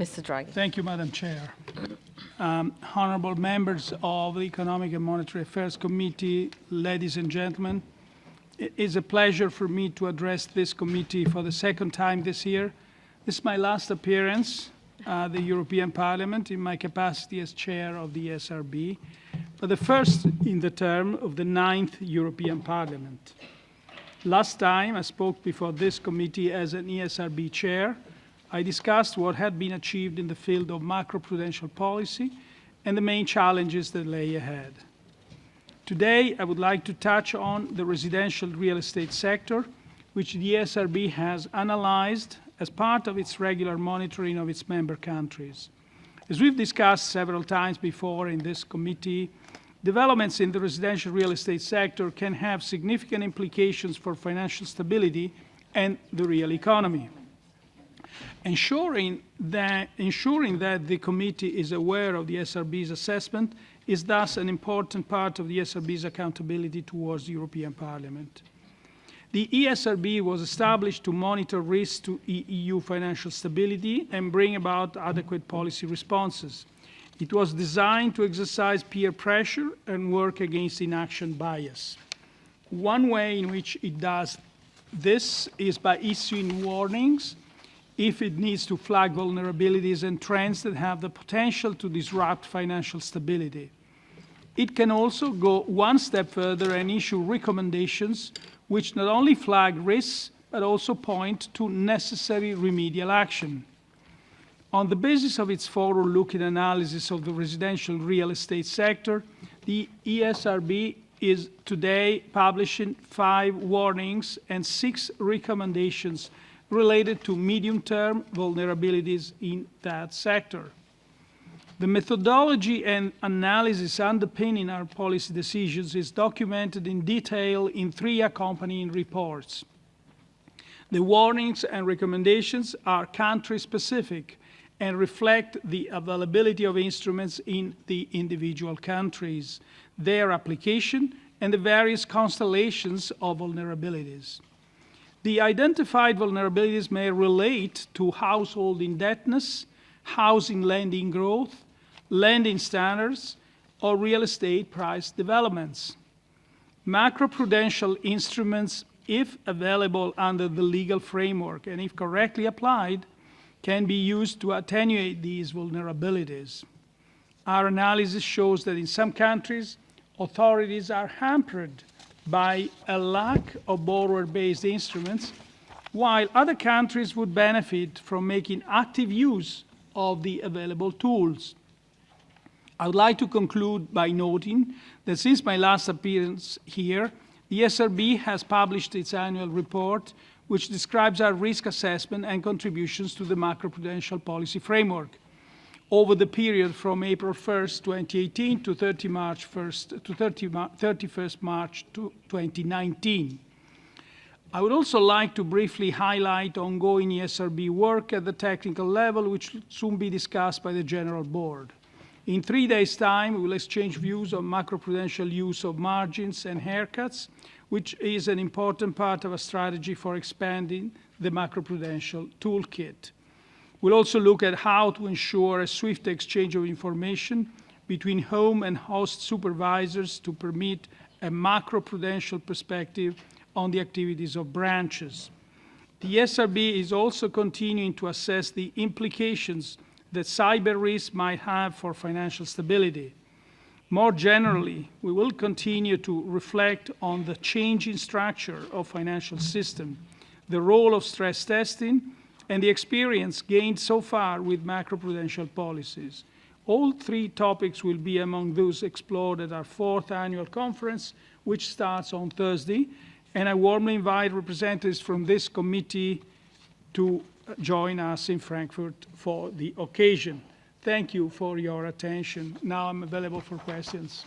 Mr. Draghi. Thank you, Madam Chair. Honorable members of the Economic and Monetary Affairs Committee, ladies and gentlemen, it is a pleasure for me to address this committee for the second time this year. This is my last appearance at the European Parliament in my capacity as chair of the ESRB, but the first in the term of the 9th European Parliament. Last time I spoke before this committee as an ESRB chair. I discussed what had been achieved in the field of macroprudential policy and the main challenges that lay ahead. Today, I would like to touch on the residential real estate sector, which the ESRB has analyzed as part of its regular monitoring of its member countries. As we've discussed several times before in this committee, developments in the residential real estate sector can have significant implications for financial stability and the real economy. Ensuring that the committee is aware of the ESRB's assessment is thus an important part of the ESRB's accountability towards the European Parliament. The ESRB was established to monitor risks to EU financial stability and bring about adequate policy responses. It was designed to exercise peer pressure and work against inaction bias. One way in which it does this is by issuing warnings if it needs to flag vulnerabilities and trends that have the potential to disrupt financial stability. It can also go one step further and issue recommendations which not only flag risks, but also point to necessary remedial action. On the basis of its forward-looking analysis of the residential real estate sector, the ESRB is today publishing 5 warnings and 6 recommendations related to medium-term vulnerabilities in that sector. The methodology and analysis underpinning our policy decisions is documented in detail in 3 accompanying reports. The warnings and recommendations are country-specific and reflect the availability of instruments in the individual countries, their application, and the various constellations of vulnerabilities. The identified vulnerabilities may relate to household indebtedness, housing lending growth, lending standards, or real estate price developments. Macroprudential instruments, if available under the legal framework and if correctly applied, can be used to attenuate these vulnerabilities. Our analysis shows that in some countries, authorities are hampered by a lack of borrower-based instruments, while other countries would benefit from making active use of the available tools. I would like to conclude by noting that since my last appearance here, the ESRB has published its annual report, which describes our risk assessment and contributions to the macroprudential policy framework over the period from April 1st, 2018 to 31st March 2019. I would also like to briefly highlight ongoing ESRB work at the technical level, which will soon be discussed by the General Board. In 3 days' time, we will exchange views on macroprudential use of margins and haircuts, which is an important part of a strategy for expanding the macroprudential toolkit. We'll also look at how to ensure a swift exchange of information between home and host supervisors to permit a macroprudential perspective on the activities of branches. The ESRB is also continuing to assess the implications that cyber risk might have for financial stability. More generally, we will continue to reflect on the changing structure of financial system, the role of stress testing, and the experience gained so far with macroprudential policies. All 3 topics will be among those explored at our 4th annual conference, which starts on Thursday, and I warmly invite representatives from this committee to join us in Frankfurt for the occasion. Thank you for your attention. Now I'm available for questions.